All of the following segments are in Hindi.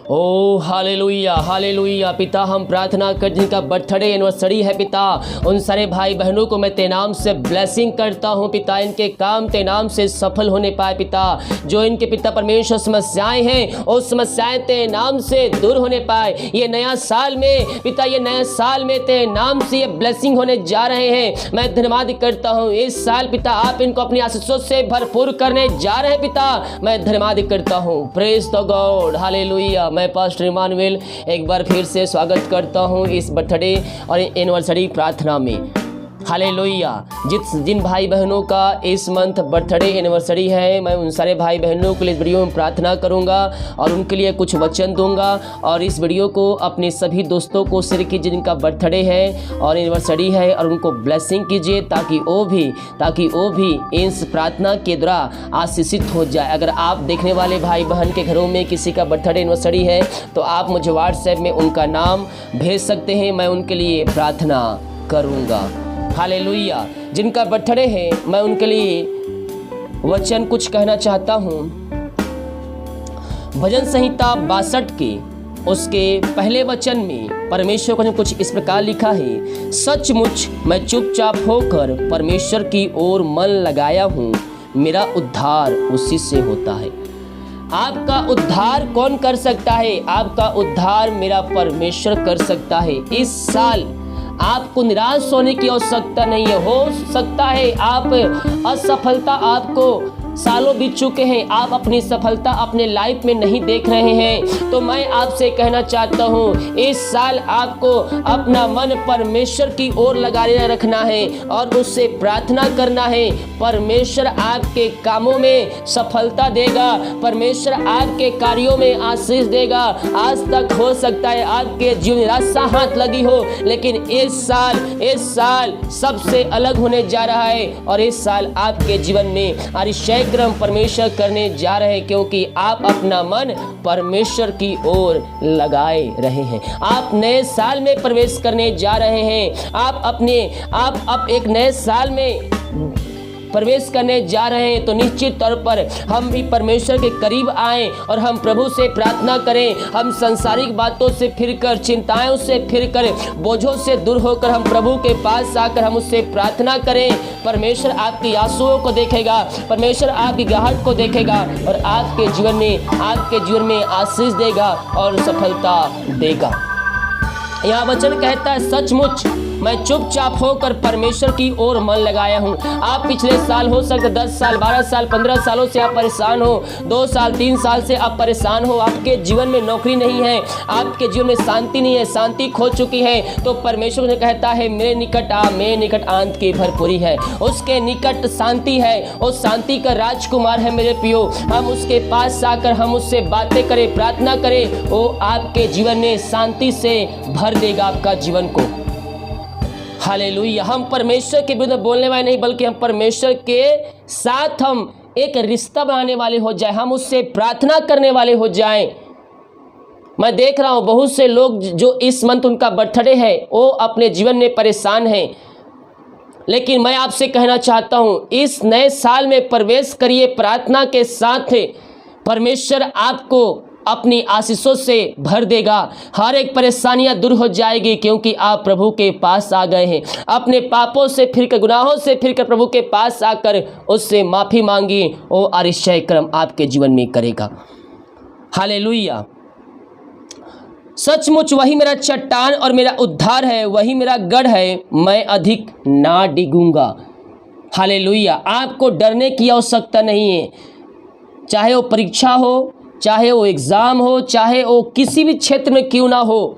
ओ हालेलुया हालेलुया। पिता हम प्रार्थना कर जिनका बर्थडे एनिवर्सरी है पिता, उन सारे भाई बहनों को मैं तेरे नाम से ब्लेसिंग करता हूँ पिता। इनके काम तेरे नाम से सफल होने पाए पिता। जो इनके पिता परमेश्वर समस्याएं हैं वो समस्याएं तेरे नाम से दूर होने पाए। ये नया साल में पिता, ये नया साल में तेरे नाम से ये ब्लेसिंग होने जा रहे हैं। मैं धन्यवाद करता हूँ इस साल पिता आप इनको अपनी आशीषों से भरपूर करने जा रहे हैं पिता। मैं धन्यवाद करता हूँ। Praise the God hallelujah. मैं पास्टर इमानुएल एक बार फिर से स्वागत करता हूं इस बर्थडे और एनिवर्सरी प्रार्थना में। हालेलुया। जिन भाई बहनों का इस मंथ बर्थडे एनिवर्सरी है, मैं उन सारे भाई बहनों के लिए इस वीडियो में प्रार्थना करूंगा और उनके लिए कुछ वचन दूंगा। और इस वीडियो को अपने सभी दोस्तों को शेयर कीजिए जिनका बर्थडे है और एनिवर्सरी है, और उनको ब्लेसिंग कीजिए ताकि वो भी इस प्रार्थना के द्वारा आशीषित हो जाए। अगर आप देखने वाले भाई बहन के घरों में किसी का बर्थडे एनिवर्सरी है तो आप मुझे व्हाट्सएप में उनका नाम भेज सकते हैं, मैं उनके लिए प्रार्थना करूँगा। हालेलुया। जिनका बर्थडे है मैं उनके लिए वचन कुछ कहना चाहता हूँ। भजन संहिता 62 के उसके पहले वचन में परमेश्वर ने कुछ इस प्रकार लिखा है, सचमुच मैं चुपचाप होकर परमेश्वर की ओर मन लगाया हूँ, मेरा उद्धार उसी से होता है। आपका उद्धार कौन कर सकता है? आपका उद्धार मेरा परमेश्वर कर सकता है। इस साल आपको निराश होने की आवश्यकता नहीं है। हो सकता है आप असफलता, आपको सालों बीत चुके हैं, आप अपनी सफलता अपने लाइफ में नहीं देख रहे हैं, तो मैं आपसे कहना चाहता हूँ इस साल आपको अपना मन परमेश्वर की ओर लगाए रखना है और उससे प्रार्थना करना है। परमेश्वर आपके कामों में सफलता देगा, परमेश्वर आपके कार्यों में आशीष देगा। आज तक हो सकता है आपके जीवन निराशा हाथ लगी हो, लेकिन इस साल सबसे अलग होने जा रहा है और इस साल आपके जीवन में अतिशय क्रम परमेश्वर करने जा रहे हैं, क्योंकि आप अपना मन परमेश्वर की ओर लगाए रहे हैं। आप नए साल में प्रवेश करने जा रहे हैं। आप एक नए साल में प्रवेश करने जा रहे हैं, तो निश्चित तौर पर हम भी परमेश्वर के करीब आएं और हम प्रभु से प्रार्थना करें। हम सांसारिक बातों से फिरकर, चिंताओं से फिरकर, बोझों से दूर होकर हम प्रभु के पास आकर हम उससे प्रार्थना करें। परमेश्वर आपकी आंसुओं को देखेगा, परमेश्वर आपकी गाहट को देखेगा और आपके जीवन में आशीष देगा और सफलता देगा। यहाँ वचन कहता है, सचमुच मैं चुपचाप होकर परमेश्वर की ओर मन लगाया हूँ। आप पिछले साल हो सकता 10 साल, 12 साल, 15 सालों से आप परेशान हो, 2 साल, 3 साल से आप परेशान हो, आपके जीवन में नौकरी नहीं है, आपके जीवन में शांति नहीं है, शांति खो चुकी है, तो परमेश्वर ने कहता है मेरे निकट आ, मेरे निकट आनंद की भरपूरी है। उसके निकट शांति है, उस शांति का राजकुमार है मेरे प्रियो। हम उसके पास आकर हम उससे बातें करें, प्रार्थना करें, वो आपके जीवन में शांति से भर देगा आपका जीवन को। हालेलुया। हम परमेश्वर के विरुद्ध बोलने वाले नहीं, बल्कि हम परमेश्वर के साथ हम एक रिश्ता बनाने वाले हो जाए, हम उससे प्रार्थना करने वाले हो जाएं। मैं देख रहा हूँ बहुत से लोग जो इस मंथ उनका बर्थडे है वो अपने जीवन में परेशान हैं, लेकिन मैं आपसे कहना चाहता हूँ इस नए साल में प्रवेश करिए प्रार्थना के साथ। परमेश्वर आपको अपनी आशीषों से भर देगा, हर एक परेशानियां दूर हो जाएगी, क्योंकि आप प्रभु के पास आ गए हैं। अपने पापों से फिरकर, गुनाहों से फिरकर प्रभु के पास आकर उससे माफ़ी मांगी, वो अतिशय कर्म आपके जीवन में करेगा। हालेलुया। सचमुच वही मेरा चट्टान और मेरा उद्धार है, वही मेरा गढ़ है, मैं अधिक ना डिगूंगा। हालेलुया। आपको डरने की आवश्यकता नहीं है, चाहे वो परीक्षा हो, चाहे वो एग्ज़ाम हो, चाहे वो किसी भी क्षेत्र में क्यों ना हो।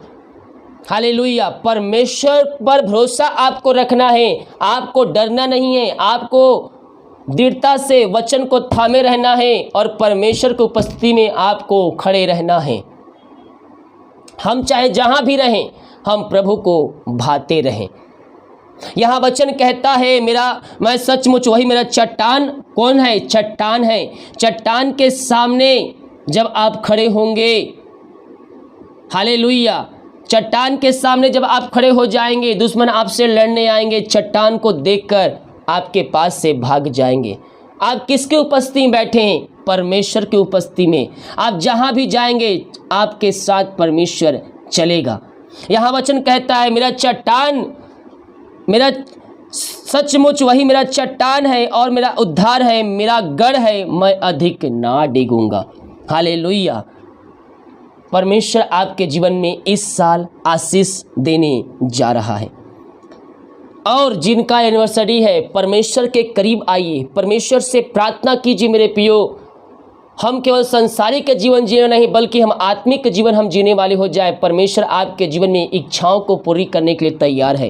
हालेलुया। परमेश्वर पर भरोसा आपको रखना है, आपको डरना नहीं है, आपको दृढ़ता से वचन को थामे रहना है और परमेश्वर की उपस्थिति में आपको खड़े रहना है। हम चाहे जहाँ भी रहें, हम प्रभु को भाते रहें। यहाँ वचन कहता है मैं सचमुच वही मेरा चट्टान। कौन है? चट्टान है। चट्टान के सामने जब आप खड़े होंगे, हालेलुया, चट्टान के सामने जब आप खड़े हो जाएंगे, दुश्मन आपसे लड़ने आएंगे, चट्टान को देखकर आपके पास से भाग जाएंगे। आप किसके उपस्थिति में बैठे हैं? परमेश्वर की उपस्थिति में। आप जहाँ भी जाएंगे आपके साथ परमेश्वर चलेगा। यहाँ वचन कहता है मेरा चट्टान, मेरा सचमुच वही मेरा चट्टान है और मेरा उद्धार है, मेरा गढ़ है, मैं अधिक ना डिगूंगा। हालेलुया। परमेश्वर आपके जीवन में इस साल आशीष देने जा रहा है। और जिनका एनिवर्सरी है परमेश्वर के करीब आइए, परमेश्वर से प्रार्थना कीजिए मेरे प्रियो। हम केवल संसारिक जीवन जीने नहीं बल्कि हम आत्मिक जीवन हम जीने वाले हो जाए। परमेश्वर आपके जीवन में इच्छाओं को पूरी करने के लिए तैयार है।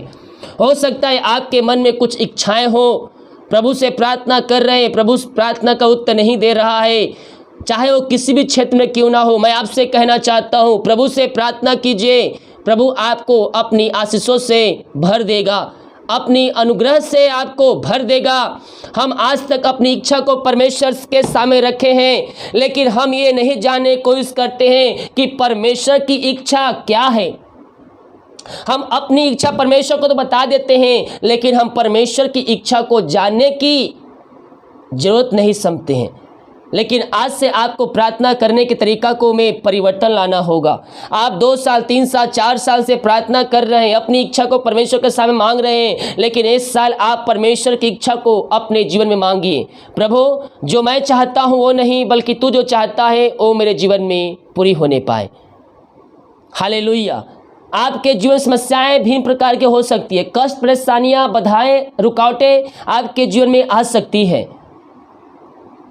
हो सकता है आपके मन में कुछ इच्छाएं हो, प्रभु से प्रार्थना कर रहे हैं, प्रभु प्रार्थना का उत्तर नहीं दे रहा है, चाहे वो किसी भी क्षेत्र में क्यों ना हो। मैं आपसे कहना चाहता हूँ प्रभु से प्रार्थना कीजिए, प्रभु आपको अपनी आशीषों से भर देगा, अपनी अनुग्रह से आपको भर देगा। हम आज तक अपनी इच्छा को परमेश्वर के सामने रखे हैं, लेकिन हम ये नहीं जानने की कोशिश करते हैं कि परमेश्वर की इच्छा क्या है। हम अपनी इच्छा परमेश्वर को तो बता देते हैं, लेकिन हम परमेश्वर की इच्छा को जानने की जरूरत नहीं समझते हैं। लेकिन आज से आपको प्रार्थना करने के तरीका को में परिवर्तन लाना होगा। आप 2 साल 3 साल 4 साल से प्रार्थना कर रहे हैं, अपनी इच्छा को परमेश्वर के सामने मांग रहे हैं, लेकिन इस साल आप परमेश्वर की इच्छा को अपने जीवन में मांगिए। प्रभु जो मैं चाहता हूँ वो नहीं बल्कि तू जो चाहता है वो मेरे जीवन में पूरी होने पाए। हालेलुया। आपके जीवन समस्याएं भिन्न प्रकार के हो सकती है, कष्ट परेशानियां बाधाएं रुकावटें आपके जीवन में आ सकती है।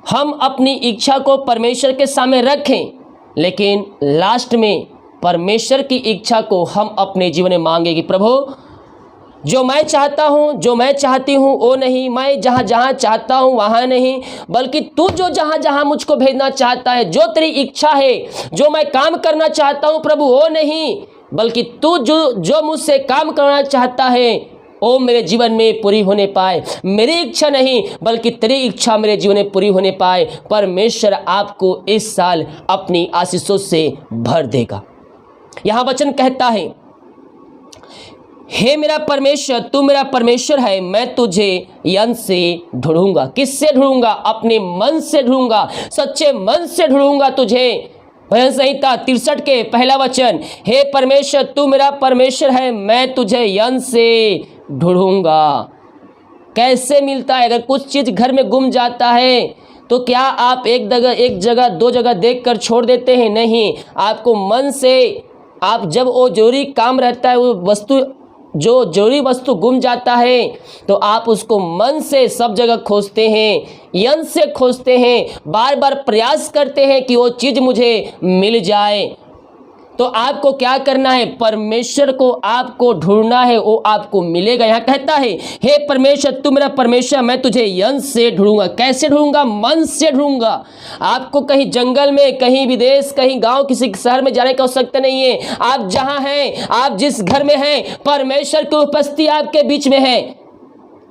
हम अपनी इच्छा को परमेश्वर के सामने रखें, लेकिन लास्ट में परमेश्वर की इच्छा को हम अपने जीवन में मांगेंगे। प्रभु जो मैं चाहता हूँ जो मैं चाहती हूँ वो नहीं, मैं जहाँ जहाँ चाहता हूँ वहाँ नहीं, बल्कि तू जो जहाँ जहाँ मुझको भेजना चाहता है, जो तेरी इच्छा है, जो मैं काम करना चाहता हूँ प्रभु वो नहीं, बल्कि तू जो मुझसे काम करना चाहता है वो मेरे जीवन में पूरी होने पाए। मेरी इच्छा नहीं बल्कि तेरी इच्छा मेरे जीवन में पूरी होने पाए। परमेश्वर आपको इस साल अपनी आशीषों से भर देगा। यहाँ वचन कहता है हे मेरा परमेश्वर तू मेरा परमेश्वर है, मैं तुझे यन से ढूंढूंगा। किससे ढूंढूंगा? अपने मन से ढूंढूंगा, सच्चे मन से ढूंढूंगा तुझे। भजन संहिता 63 के पहला वचन, हे परमेश्वर तू मेरा परमेश्वर है, मैं तुझे यन से ढूंढूंगा। कैसे मिलता है? अगर कुछ चीज घर में गुम जाता है तो क्या आप एक जगह 2 जगह देखकर छोड़ देते हैं? नहीं, आपको मन से आप जब वो जरूरी काम रहता है, वो वस्तु जो जरूरी वस्तु गुम जाता है तो आप उसको मन से सब जगह खोजते हैं, यन से खोजते हैं, बार बार प्रयास करते हैं कि वो चीज़ मुझे मिल जाए। तो आपको क्या करना है? परमेश्वर को आपको ढूंढना है, वो आपको मिलेगा। यहाँ कहता है हे परमेश्वर तू मेरा परमेश्वर, मैं तुझे यन से ढूंढूंगा। कैसे ढूंढूंगा? मन से ढूंढूंगा। आपको कहीं जंगल में, कहीं विदेश, कहीं गांव, किसी शहर में जाने की आवश्यकता नहीं है। आप जहां हैं, आप जिस घर में हैं, परमेश्वर की उपस्थिति आपके बीच में है।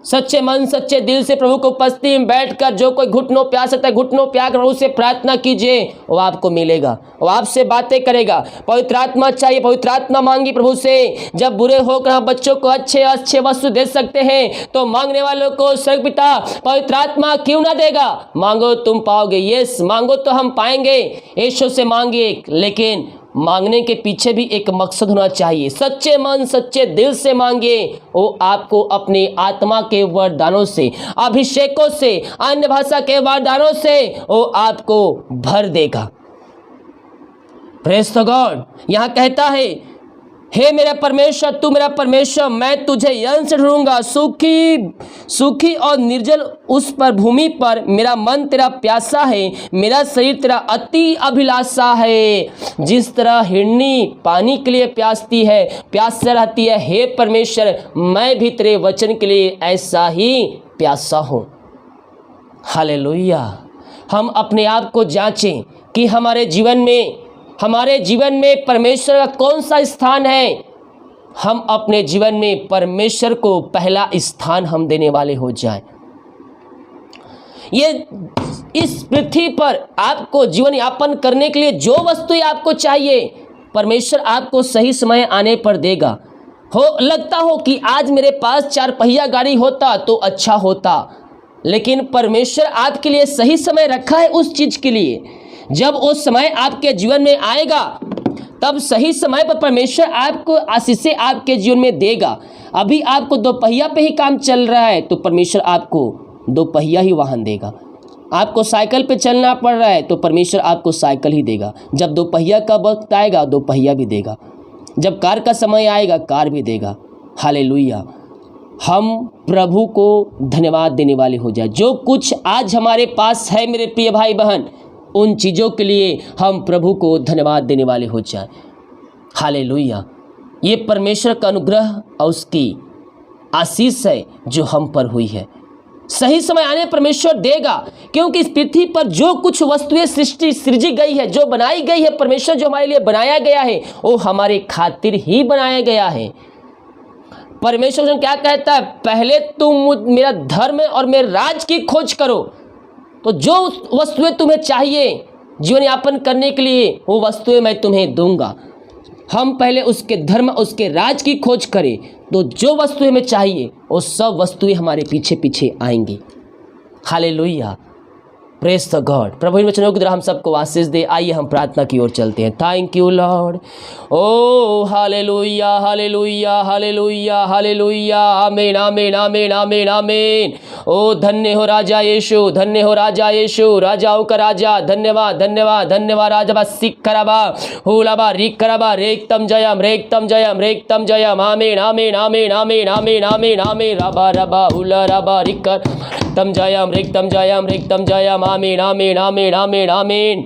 सच्चे मन सच्चे दिल से प्रभु को उपस्थिति में बैठकर जो कोई घुटनों प्यास सकता है, घुटनों प्यास प्रभु से प्रार्थना कीजिए, वो आपको मिलेगा, वो आपसे बातें करेगा। पवित्र आत्मा चाहिए, पवित्र आत्मा मांगी प्रभु से। जब बुरे होकर हम बच्चों को अच्छे अच्छे वस्तु दे सकते हैं तो मांगने वालों को स्वर्ग पिता पवित्र आत्मा क्यों ना देगा? मांगो तुम पाओगे। यस, मांगो तो हम पाएंगे। यीशु से मांगिए, लेकिन मांगने के पीछे भी एक मकसद होना चाहिए। सच्चे मन सच्चे दिल से मांगिए, वो आपको अपनी आत्मा के वरदानों से, अभिषेकों से, अन्य भाषा के वरदानों से वो आपको भर देगा। Praise the God. यहाँ कहता है हे मेरा परमेश्वर तू मेरा परमेश्वर, मैं तुझे यन से ढूंढूंगा। सूखी और निर्जल उस पर भूमि पर मेरा मन तेरा प्यासा है, मेरा शरीर तेरा अति अभिलाषा है। जिस तरह हिरनी पानी के लिए प्यासती है, प्यास से रहती है, हे परमेश्वर मैं भी तेरे वचन के लिए ऐसा ही प्यासा हूँ। हालेलुया। हम अपने आप को जांचें कि हमारे जीवन में परमेश्वर का कौन सा स्थान है। हम अपने जीवन में परमेश्वर को पहला स्थान हम देने वाले हो जाएं। ये इस पृथ्वी पर आपको जीवन यापन करने के लिए जो वस्तु आपको चाहिए परमेश्वर आपको सही समय आने पर देगा। लगता हो कि आज मेरे पास 4 पहिया गाड़ी होता तो अच्छा होता, लेकिन परमेश्वर आपके लिए सही समय रखा है उस चीज़ के लिए। जब वो समय आपके जीवन में आएगा तब सही समय पर परमेश्वर आपको आशीषें आपके जीवन में देगा। अभी आपको दो पहिया पे ही काम चल रहा है तो परमेश्वर आपको दो पहिया ही वाहन देगा। आपको साइकिल पे चलना पड़ रहा है तो परमेश्वर आपको साइकिल ही देगा। जब दो पहिया का वक्त आएगा दो पहिया भी देगा। जब कार का समय आएगा कार भी देगा। हालेलुया। हम प्रभु को धन्यवाद देने वाले हो जाए। जो कुछ आज हमारे पास है मेरे प्रिय भाई बहन, उन चीज़ों के लिए हम प्रभु को धन्यवाद देने वाले हो जाए। हालेलुया। ये परमेश्वर का अनुग्रह और उसकी आशीष है जो हम पर हुई है। सही समय आने परमेश्वर देगा, क्योंकि इस पृथ्वी पर जो कुछ वस्तुएं सृजी गई है, जो बनाई गई है, परमेश्वर जो हमारे लिए बनाया गया है वो हमारे खातिर ही बनाया गया है। परमेश्वर क्या कहता है, पहले तुम मेरा धर्म और मेरे राज की खोज करो, तो जो वस्तुएं तुम्हें चाहिए जीवन यापन करने के लिए वो वस्तुएं मैं तुम्हें दूंगा। हम पहले उसके धर्म उसके राज की खोज करें तो जो वस्तुएं हमें चाहिए वो सब वस्तुएं हमारे पीछे पीछे आएंगी। हालेलुया। Praise the God. प्रभु इन वचनों की तरह हम सबको आशीष दे। आइए हम प्रार्थना की ओर चलते हैं। Thank you Lord. Oh hallelujah hallelujah hallelujah hallelujah. आमीन आमीन आमीन आमीन आमीन। ओ धन्य हो राजा यीशु, धन्य हो राजा यीशु, राजाओं का राजा। धन्यवाद धन्यवाद धन्यवाद राजा। सिख करबा हुलाबा रिक करबा रेक्तम जयम रेक्तम जयम रेक्तम जयम। आमीन आमीन आमीन आमीन आमीन आमीन आमीन। रबा रबा हुला रबा रिक तम जयम रेक्तम जयम रेक्तम जयम। आमीन आमीन आमीन आमीन आमीन।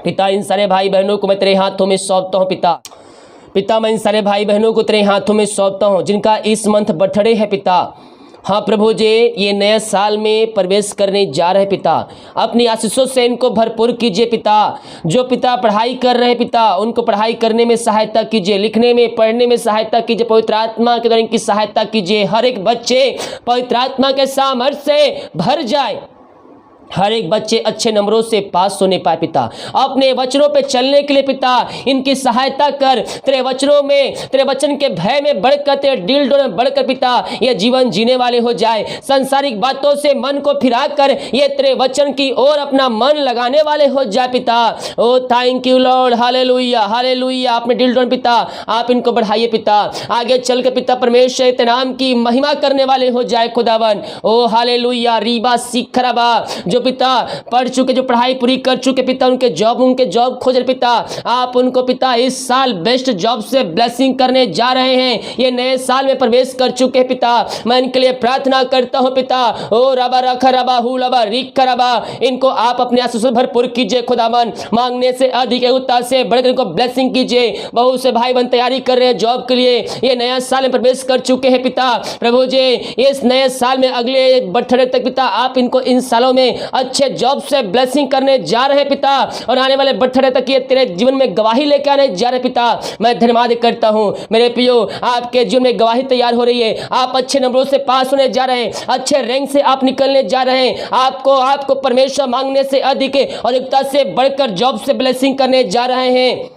पिता इन सारे भाई बहनों को मैं तेरे हाथों में सौंपता हूँ। पिता मैं इन सारे भाई बहनों को तेरे हाथों में सौंपता हूँ जिनका इस मंथ बर्थडे है पिता। हाँ प्रभु जी, ये नए साल में प्रवेश करने जा रहे पिता, अपनी आशीषों से इनको भरपूर कीजिए पिता। जो पिता पढ़ाई कर रहे हैं पिता, उनको पढ़ाई करने में सहायता कीजिए, लिखने में पढ़ने में सहायता कीजिए, पवित्र आत्मा के द्वारा इनकी सहायता कीजिए। हर एक बच्चे पवित्र आत्मा के सामर्थ्य से भर जाए, हर एक बच्चे अच्छे नंबरों से पास होने पाए पिता। अपने वचनों पे चलने के लिए पिता इनकी सहायता कर। तेरे वचनों में, तेरे वचन के भय में बढ़कर, तेरे दिल डोल में बढ़कर पिता ये जीवन जीने वाले हो जाए। सांसारिक बातों से मन को फिरा कर ये तेरे वचन की ओर अपना मन लगाने वाले हो जाए पिता। Oh thank you Lord. Hallelujah hallelujah. अपने दिल डोल पिता आप इनको बढ़ाइए पिता। आगे चल के पिता परमेश्वर तेरे नाम की महिमा करने वाले हो जाए खुदावन। ओ हालेलुया। रीबा सिखरबा जो पिता पढ़ चुके, जो पढ़ाई पूरी कर चुके पिता, उनके जॉब खोज रहे पिता, आप उनको पिता इस साल बेस्ट जॉब से ब्लेसिंग करने जा रहे हैं। ये नए साल में प्रवेश कर चुके हैं पिता, मैं इनके लिए प्रार्थना करता हूं पिता। ओ रबा रखा रबा हु लबा रिक रबा, इनको आप अपने आशीष से भरपूर कीजिए खुदावन। मांगने से अधिक उत्साह से बढ़कर इनको ब्लेसिंग कीजिए। बहुत से भाई बहन तैयारी कर रहे हैं जॉब के लिए, ये नया साल में प्रवेश कर चुके हैं पिता। प्रभु जी इस नए साल में अगले बर्थडे तक पिता आप इनको इन सालों में अच्छे जॉब से ब्लेसिंग करने जा रहे पिता, और आने वाले बर्थडे तक ये तेरे जीवन में गवाही लेकर आने जा रहे पिता। मैं धन्यवाद करता हूं मेरे प्रियो, आपके जीवन में गवाही तैयार हो रही है। आप अच्छे नंबरों से पास होने जा रहे हैं, अच्छे रैंक से आप निकलने जा रहे हैं। आपको परमेश्वर मांगने से अधिक और एकता से बढ़कर जॉब से ब्लेसिंग करने जा रहे हैं।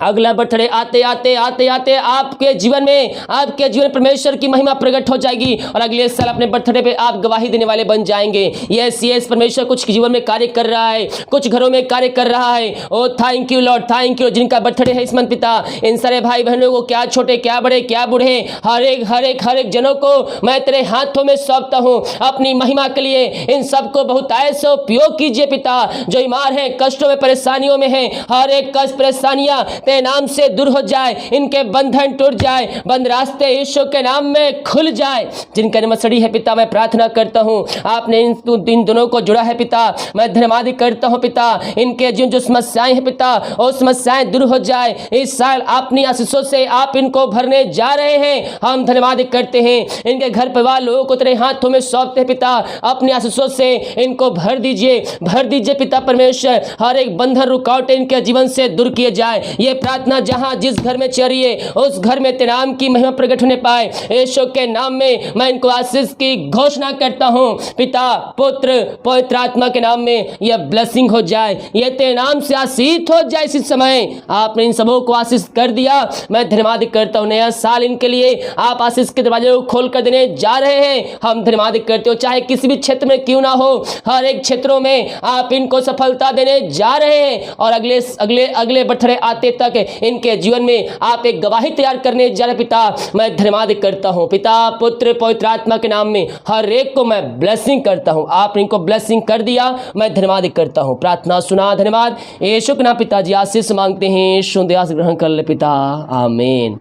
अगला बर्थडे आते आते आपके जीवन में परमेश्वर की महिमा प्रकट हो जाएगी, और अगले साल अपने बर्थडे पे आप गवाही देने वाले बन जाएंगे। यस परमेश्वर कुछ जीवन में कार्य कर रहा है, कुछ घरों में कार्य कर रहा है। Oh thank you Lord, thank you. जिनका बर्थडे है इस मंथ पिता, इन सारे भाई बहनों को, क्या छोटे क्या बड़े क्या बूढ़े, हर एक जनों को मैं तेरे हाथों में सौंपता हूँ अपनी महिमा के लिए। इन सबको बहुत ऐसे उपयोग कीजिए पिता, जो बीमार है, कष्टों में परेशानियों में है, हर एक कष्ट परेशानियां तेरे नाम से दूर हो जाए, इनके बंधन टूट जाए, बंद रास्ते यीशु के नाम में खुल जाए। जिनका मसड़ी है पिता, मैं प्रार्थना करता हूँ आपने इन दोनों को जुड़ा है पिता, मैं धन्यवाद करता हूँ पिता। इनके जो समस्याएं हैं पिता, वो समस्याएं दूर हो जाए। इस साल अपनी आशीषों से आप इनको भरने जा रहे हैं, हम धन्यवाद करते हैं। इनके घर परिवार लोगों को तेरे हाथों में सौंपते हैं पिता, अपनी आशीषों से इनको भर दीजिए पिता परमेश्वर। हर एक बंधन रुकावट इनके जीवन से दूर किए जाए। ये प्रार्थना जहाँ जिस घर में चल रही है उस घर में तेरे नाम की महिमा प्रकट होने पाए। यीशु के नाम में मैं इनको आशीष की घोषणा करता हूँ। पिता, पुत्र, पवित्र आत्मा के नाम में यह ब्लेसिंग हो जाए, यह तेरे नाम से आशीष हो जाए। इस समय आपने इन सबों को आशीष कर दिया, मैं धन्यवाद करता हूँ। नया साल इनके लिए आप आशीष के दरवाजे को खोल कर देने जा रहे हैं। हम धन्यवाद करते हो, चाहे किसी भी क्षेत्र में क्यों ना हो, हर एक क्षेत्रों में आप इनको सफलता देने जा रहे हैं और अगले अगले अगले बर्थडे आते तक इनके जीवन में आप एक गवाही तैयार करने जा रहे। पिता, मैं धन्यवाद करता हूँ। पिता, पुत्र, पवित्र आत्मा के नाम में हर एक को मैं ब्लेसिंग करता हूँ। आपने इनको ब्लेसिंग कर दिया, मैं धन्यवाद करता हूँ। प्रार्थना सुना, धन्यवाद। यीशु के नाम पिताजी आशीष मांगते हैं, शुद्ध आशीष ग्रहण कर ले पिता, आमीन।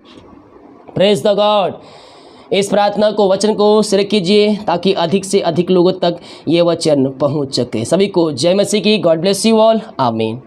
Praise the God. इस प्रार्थना को, वचन को शेयर कीजिए ताकि अधिक से अधिक लोगों तक ये वचन पहुंच सके। सभी को जय मसीह की। गॉड ब्लेस यू ऑल, आमीन।